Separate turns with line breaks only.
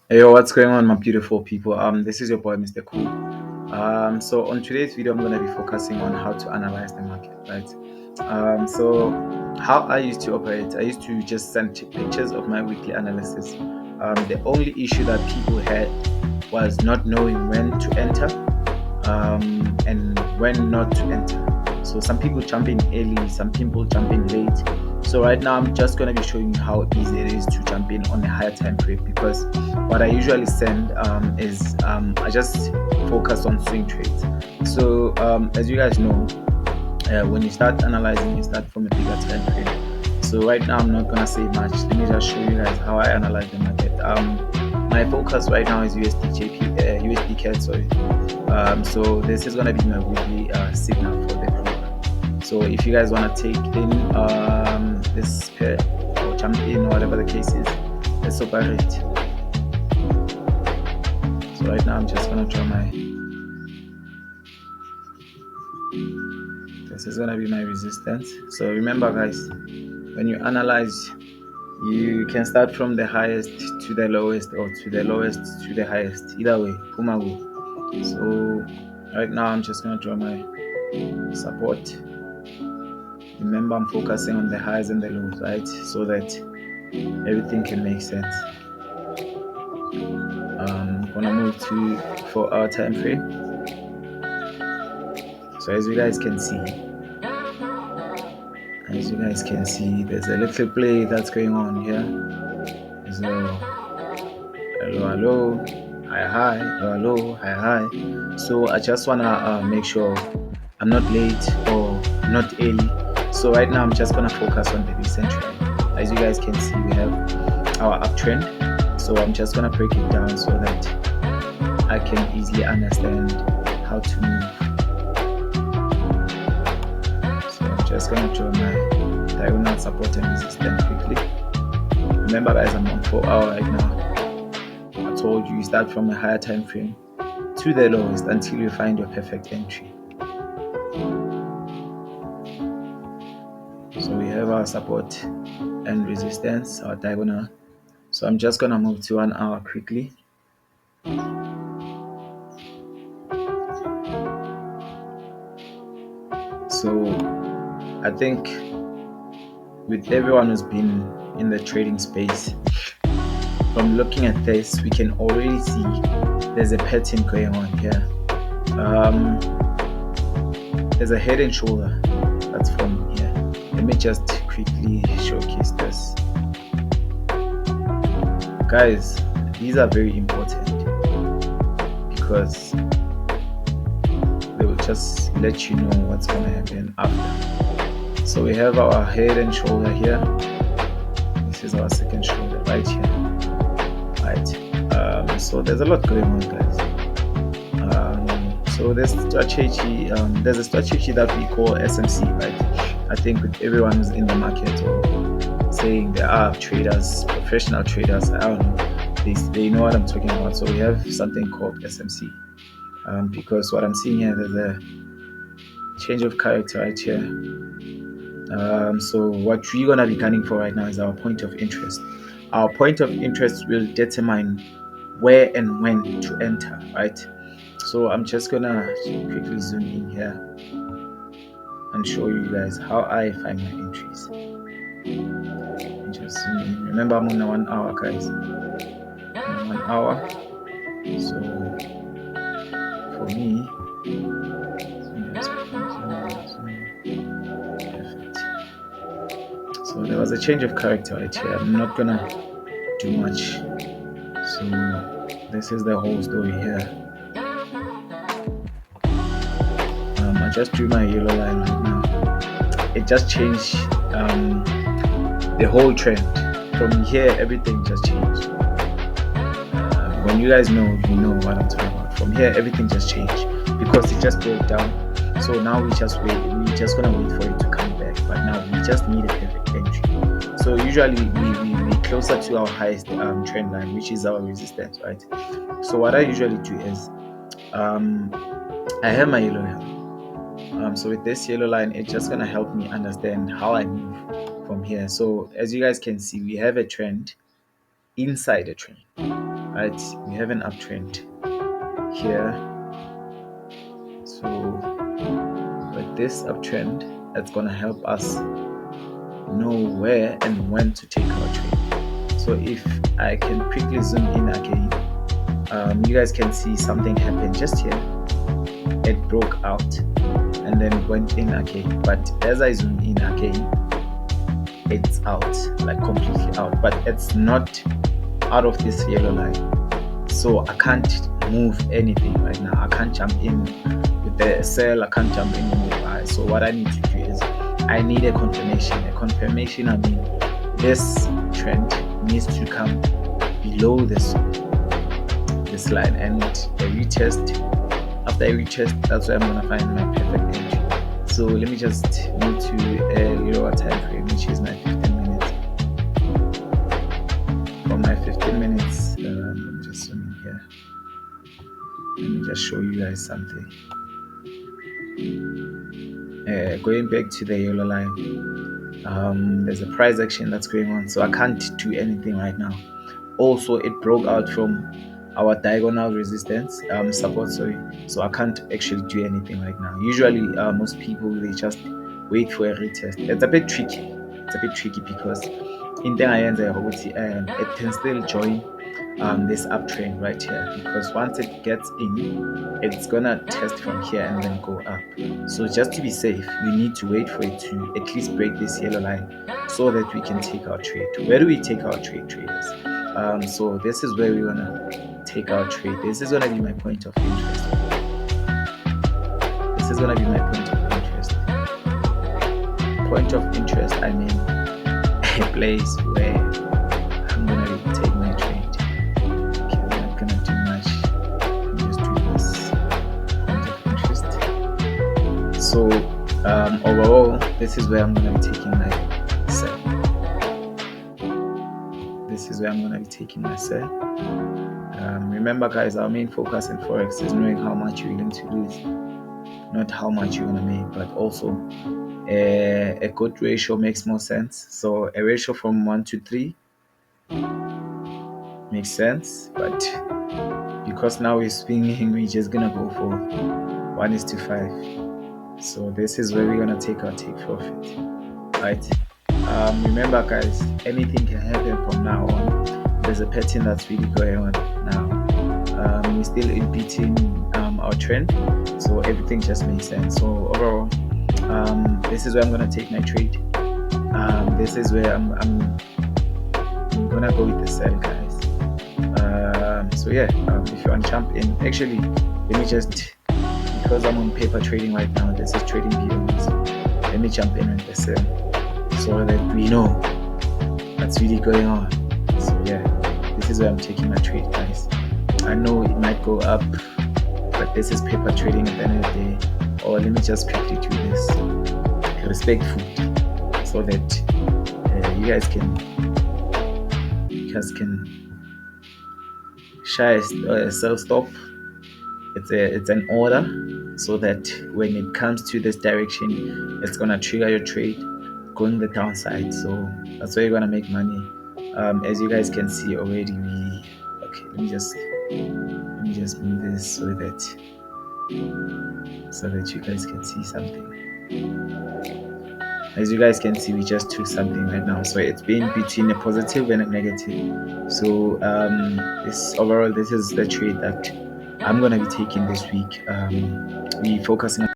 Hey, yo, what's going on, my beautiful people? This is your boy, Mr. Cool. So on today's video, I'm gonna be focusing on how to analyze the market, right? So how I used to operate, I used to just send pictures of my weekly analysis. The only issue that people had was not knowing when to enter, and when not to enter. So some people jump in early, some people jump in late. So right now I'm just going to be showing you how easy it is to jump in on a higher time frame, because what I usually send is I just focus on swing trades. So as you guys know, when you start analyzing, you start from a bigger time frame. So right now I'm not gonna say much. Let me just show you guys how I analyze the market. My focus right now is USD JP, USD CAD, sorry. So this is gonna be my weekly signal for the group. So if you guys wanna take in this pair or jump in, whatever the case is, let's operate. So right now I'm just gonna draw my. This is gonna be my resistance. So remember, guys, when you analyze, you can start from the highest to the lowest, or to the lowest to the highest. Either way, Pumago. So right now I'm just gonna draw my support. Remember, I'm focusing on the highs and the lows, right? So that everything can make sense. I'm gonna move to 4 hour time frame. So as you guys can see, there's a little play that's going on here. So hello, hello, hi, hi, hello, hello, hi, hi. So I just wanna make sure I'm not late or not early. So right now I'm just gonna focus on the recent trend. As you guys can see, we have our uptrend. So I'm just gonna break it down so that I can easily understand how to move. So I'm just gonna draw my diagonal support and resistance quickly. Remember, guys, I'm on 4 hour right now. I told you start from a higher time frame to the lowest until you find your perfect entry. So we have our support and resistance, our diagonal. So I'm just gonna move to 1 hour quickly. So I think with everyone who's been in the trading space, from looking at this, we can already see there's a pattern going on here. There's a head and shoulder that's forming here. Let me just quickly showcase this. Guys, these are very important because they will just let you know what's gonna happen after. So we have our head and shoulder here. This is our second shoulder right here. Right. So there's a lot going on, guys. So there's there's a strategy that we call SMC, right? I think with everyone who's in the market or saying there are traders, professional traders, I don't know, they know what I'm talking about. So we have something called SMC. Because what I'm seeing here, there's a change of character right here. So what we're gonna be gunning for right now is our point of interest. Our point of interest will determine where and when to enter, right? So I'm just gonna quickly zoom in here and show you guys how I find my entries. Just zoom in. Remember, I'm on a 1 hour, guys. I'm on 1 hour. So for me, perfect. So there was a change of character right here. I'm not gonna do much. So this is the whole story here. I just drew my yellow line right now. It just changed the whole trend. From here, everything just changed. When you guys know, you know what I'm talking about. From here, everything just changed because it just broke down. So now we just wait. We just gonna wait for it to come back. But now we just need a perfect entry. So usually we closer to our highest trend line, which is our resistance, right? So what I usually do is I have my yellow line. So with this yellow line, it's just gonna help me understand how I move from here. So as you guys can see, we have a trend inside a trend. right? We have an uptrend here. So with this uptrend, it's gonna help us know where and when to take our trade. So if I can quickly zoom in again, you guys can see something happen just here. It broke out and then went in again, but as I zoom in again, it's out, like completely out, but it's not out of this yellow line, so I can't move anything right now. I can't jump in with the sell, I can't jump in with the buy. So what I need to do is I need a confirmation. I mean, this trend needs to come below this line and a retest. After I retest, that's where I'm gonna find my perfect entry. So let me just move to a lower time frame, which is my 15 minutes. For my 15 minutes, let me just zoom in here. Let me just show you guys something. Going back to the yellow line, there's a price action that's going on, so I can't do anything right now. Also, it broke out from our diagonal resistance support, sorry, so I can't actually do anything right now. Usually most people, they just wait for a retest. It's a bit tricky because in it can still join this uptrend right here, because once it gets in, it's gonna test from here and then go up. So just to be safe, we need to wait for it to at least break this yellow line so that we can take our trade. Where do we take our trade, traders? So this is where we wanna take our trade. This is gonna be my point of interest. This is gonna be my point of interest. Point of interest, I mean a place where I'm gonna take my trade. Okay, we're not gonna do much. Let me just do this point of interest. So overall, this is where I'm gonna be taking my sell. This is where I'm gonna be taking my sell. Remember, guys, our main focus in forex is knowing how much you're willing to lose, not how much you're gonna make, but also a good ratio makes more sense. So a ratio from 1 to 3 makes sense, but because now we're swinging, we're just gonna go for 1:5. So this is where we're gonna take our take profit, right? Remember, guys, anything can happen from now on. There's a pattern that's really going on now. We're still in beating our trend, so everything just makes sense. So overall, this is where I'm gonna take my trade. This is where I'm gonna go with the sell, guys. So yeah, if you want to jump in, actually, let me just, because I'm on paper trading right now, this is trading views. So let me jump in with the sell so that we know what's really going on. So yeah, this is where I'm taking my trade, guys. I know it might go up, but this is paper trading at the end of the day. Or let me just quickly do this respectfully so that you guys can share a sell stop. It's an order, so that when it comes to this direction, it's gonna trigger your trade going the downside. So that's where you're gonna make money. As you guys can see already, let me just move this so that you guys can see something. As you guys can see, we just took something right now, so it's been between a positive and a negative. So this is the trade that I'm gonna be taking this week. We focusing